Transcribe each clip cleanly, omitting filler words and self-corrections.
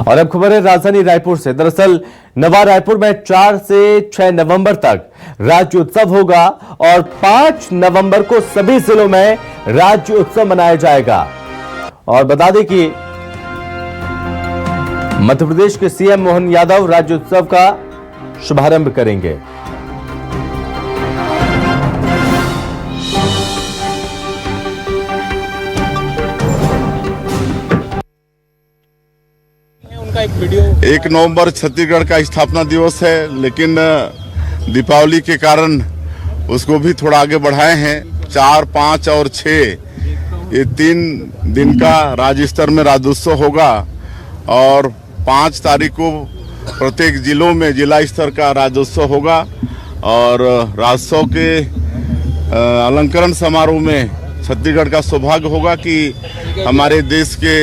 और अब खबर है राजधानी रायपुर से। दरअसल नवा रायपुर में 4 से 6 नवंबर तक राज्य उत्सव होगा और 5 नवंबर को सभी जिलों में राज्य उत्सव मनाया जाएगा। और बता दें कि मध्य प्रदेश के सीएम मोहन यादव राज्य उत्सव का शुभारंभ करेंगे। एक नवंबर छत्तीसगढ़ का स्थापना दिवस है, लेकिन दीपावली के कारण उसको भी थोड़ा आगे बढ़ाए हैं। 4, 5 और 6 ये 3 दिन का राज्य स्तर में राज्योत्सव होगा और 5 तारीख को प्रत्येक जिलों में जिला स्तर का राज्योत्सव होगा। और राज्योत्सव के अलंकरण समारोह में छत्तीसगढ़ का सौभाग्य होगा कि हमारे देश के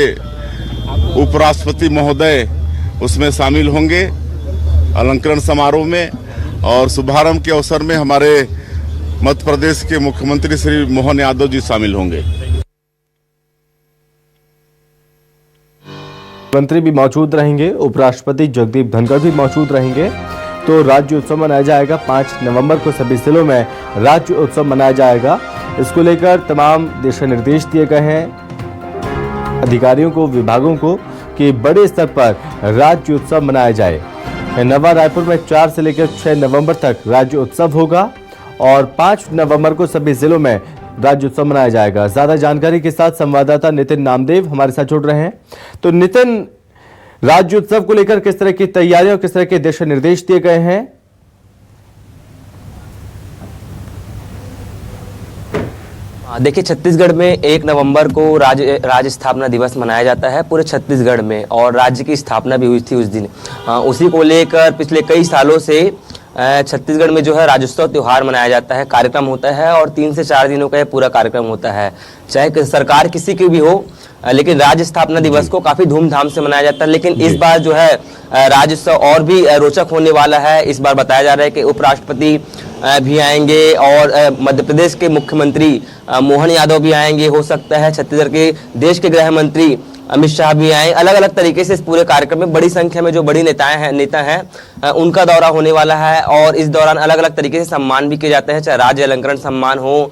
उपराष्ट्रपति महोदय उसमें शामिल होंगे अलंकरण समारोह में। और शुभारंभ के अवसर में हमारे मध्य प्रदेश के मुख्यमंत्री श्री मोहन यादव जी शामिल होंगे। मंत्री भी मौजूद रहेंगे, उपराष्ट्रपति जगदीप धनखड़ भी मौजूद रहेंगे। तो राज्य उत्सव मनाया जाएगा 5 नवंबर को सभी जिलों में राज्य उत्सव मनाया जाएगा। इसको लेकर तमाम दिशा निर्देश दिए गए हैं अधिकारियों को, विभागों को कि बड़े स्तर पर राज्य उत्सव मनाया जाए। नवा रायपुर में 4 से लेकर 6 नवंबर तक राज्य उत्सव होगा और 5 नवंबर को सभी जिलों में राज्य उत्सव मनाया जाएगा। ज्यादा जानकारी के साथ संवाददाता नितिन नामदेव हमारे साथ जुड़ रहे हैं। तो नितिन, राज्य उत्सव को लेकर किस तरह की तैयारियां, किस तरह के दिशा निर्देश दिए गए हैं? देखिए, छत्तीसगढ़ में 1 नवंबर को राज्य स्थापना दिवस मनाया जाता है पूरे छत्तीसगढ़ में, और राज्य की स्थापना भी हुई थी उस दिन। उसी को लेकर पिछले कई सालों से छत्तीसगढ़ में जो है राज्योत्सव त्योहार मनाया जाता है, कार्यक्रम होता है और 3 से 4 दिनों का ये पूरा कार्यक्रम होता है। चाहे सरकार किसी की भी हो, लेकिन राज्य स्थापना दिवस को काफी धूमधाम से मनाया जाता है। लेकिन इस बार जो है राज्योत्सव और भी रोचक होने वाला है। इस बार बताया जा रहा है कि उपराष्ट्रपति भी आएंगे और मध्य प्रदेश के मुख्यमंत्री मोहन यादव भी आएंगे। हो सकता है छत्तीसगढ़ के देश के गृह मंत्री अमित शाह भी आए। अलग अलग तरीके से इस पूरे कार्यक्रम में बड़ी संख्या में जो बड़ी नेता हैं उनका दौरा होने वाला है। और इस दौरान अलग अलग तरीके से सम्मान भी किए जाते हैं, चाहे राज्य अलंकरण सम्मान हो,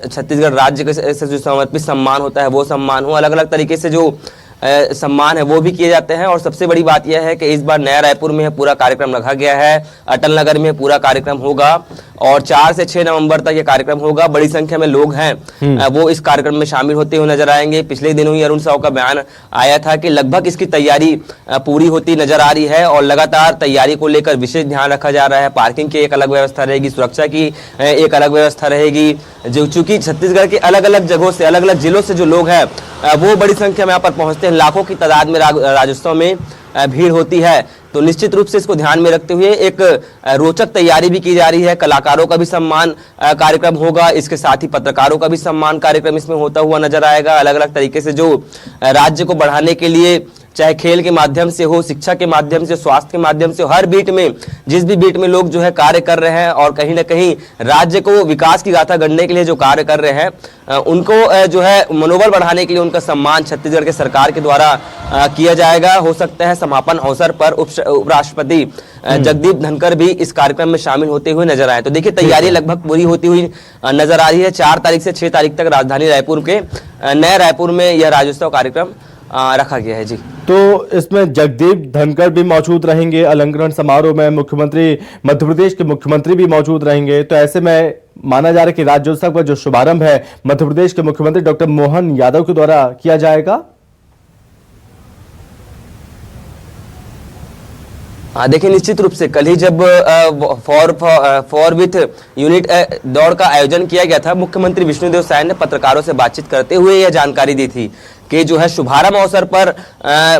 छत्तीसगढ़ राज्य से जो समर्पित सम्मान होता है वो सम्मान हो, अलग अलग तरीके से जो सम्मान है वो भी किए जाते हैं। और सबसे बड़ी बात यह है कि इस बार नया रायपुर में पूरा कार्यक्रम रखा गया है, अटल नगर में पूरा कार्यक्रम होगा और 4 से 6 नवंबर तक ये कार्यक्रम होगा। बड़ी संख्या में लोग हैं वो इस कार्यक्रम में शामिल होते हुए नजर आएंगे। पिछले दिनों ही अरुण साव का बयान आया था कि लगभग इसकी तैयारी पूरी होती नजर आ रही है और लगातार तैयारी को लेकर विशेष ध्यान रखा जा रहा है। पार्किंग की एक अलग व्यवस्था रहेगी, सुरक्षा की एक अलग व्यवस्था रहेगी। जो चूंकि छत्तीसगढ़ के अलग अलग जगहों से, अलग अलग जिलों से जो लोग हैं वो बड़ी संख्या में यहाँ पर पहुंचते हैं, लाखों की तादाद में राज्योत्सव में भीड़ होती है। तो निश्चित रूप से इसको ध्यान में रखते हुए एक रोचक तैयारी भी की जा रही है। कलाकारों का भी सम्मान कार्यक्रम होगा, इसके साथ ही पत्रकारों का भी सम्मान कार्यक्रम इसमें होता हुआ नजर आएगा। अलग अलग तरीके से जो राज्य को बढ़ाने के लिए, चाहे खेल के माध्यम से हो, शिक्षा के माध्यम से, स्वास्थ्य के माध्यम से, हर बीट में, जिस भी बीट में लोग जो है कार्य कर रहे हैं और कहीं ना कहीं राज्य को विकास की गाथा गढ़ने के लिए जो कार्य कर रहे हैं उनको जो है मनोबल बढ़ाने के लिए उनका सम्मान छत्तीसगढ़ के सरकार के द्वारा किया जाएगा। हो सकता है समापन अवसर पर उपराष्ट्रपति जगदीप धनखड़ भी इस कार्यक्रम में शामिल होते हुए नजर आए। तो देखिए, तैयारी लगभग पूरी होती हुई नजर आ रही है। 4 तारीख से 6 तारीख तक राजधानी रायपुर के नए रायपुर में यह राज्योत्सव कार्यक्रम रखा गया है जी। तो इसमें जगदीप धनखड़ भी मौजूद रहेंगे अलंकरण समारोह में, मुख्यमंत्री, मध्य प्रदेश के मुख्यमंत्री भी मौजूद रहेंगे। तो ऐसे में माना जा रहा है कि राज्योत्सव का जो शुभारंभ है मध्य प्रदेश के मुख्यमंत्री डॉक्टर मोहन यादव के द्वारा किया जाएगा। देखिए, निश्चित रूप से कल ही जब फॉर विथ यूनिट दौड़ का आयोजन किया गया था, मुख्यमंत्री विष्णुदेव साय ने पत्रकारों से बातचीत करते हुए यह जानकारी दी थी कि जो है शुभारंभ अवसर पर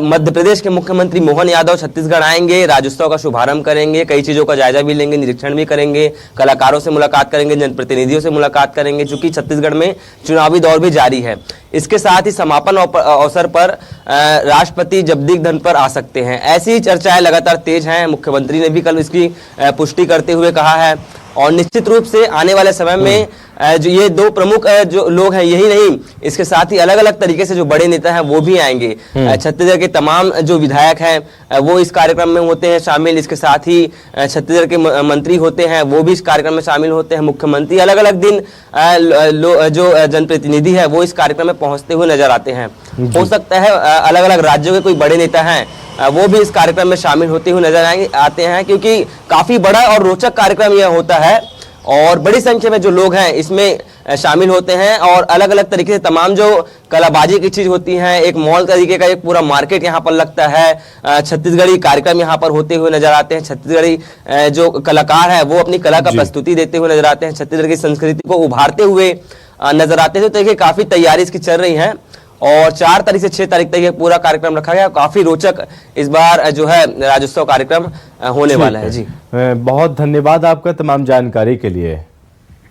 मध्य प्रदेश के मुख्यमंत्री मोहन यादव छत्तीसगढ़ आएंगे, राज्योत्सव का शुभारंभ करेंगे, कई चीजों का जायजा भी लेंगे, निरीक्षण भी करेंगे, कलाकारों से मुलाकात करेंगे, जनप्रतिनिधियों से मुलाकात करेंगे, चूंकि छत्तीसगढ़ में चुनावी दौर भी जारी है। इसके साथ ही समापन अवसर पर राष्ट्रपति जगदीप धनखड़ आ सकते हैं, ऐसी चर्चाएं लगातार तेज हैं। मुख्यमंत्री ने भी कल इसकी पुष्टि करते हुए कहा है और निश्चित रूप से आने वाले समय में जो ये दो प्रमुख जो लोग हैं, यही नहीं, इसके साथ ही अलग अलग तरीके से जो बड़े नेता हैं वो भी आएंगे। छत्तीसगढ़ के तमाम जो विधायक हैं वो इस कार्यक्रम में होते हैं शामिल। इसके साथ ही छत्तीसगढ़ के मंत्री होते हैं वो भी इस कार्यक्रम में शामिल होते हैं। मुख्यमंत्री अलग अलग दिन जो जनप्रतिनिधि है वो इस कार्यक्रम में पहुंचते हुए नजर आते हैं। हो सकता है अलग अलग राज्यों के कोई बड़े नेता हैं वो भी इस कार्यक्रम में शामिल होते हुए नजर आते हैं, क्योंकि काफी बड़ा और रोचक कार्यक्रम यह होता है और बड़ी संख्या में जो लोग हैं इसमें शामिल होते हैं और अलग अलग तरीके से तमाम जो कलाबाजी की चीज होती है, एक मॉल तरीके का एक पूरा मार्केट यहाँ पर लगता है। छत्तीसगढ़ी कार्यक्रम यहाँ पर होते हुए नजर आते हैं। छत्तीसगढ़ी जो कलाकार है वो अपनी कला का प्रस्तुति देते हुए नजर आते हैं, छत्तीसगढ़ की संस्कृति को उभारते हुए नजर आते हैं। तो देखिए काफी तैयारी इसकी चल रही है और 4 तारीख से 6 तारीख तक ये पूरा कार्यक्रम रखा गया। काफी रोचक इस बार जो है राज्योत्सव कार्यक्रम होने वाला है। जी बहुत धन्यवाद आपका तमाम जानकारी के लिए।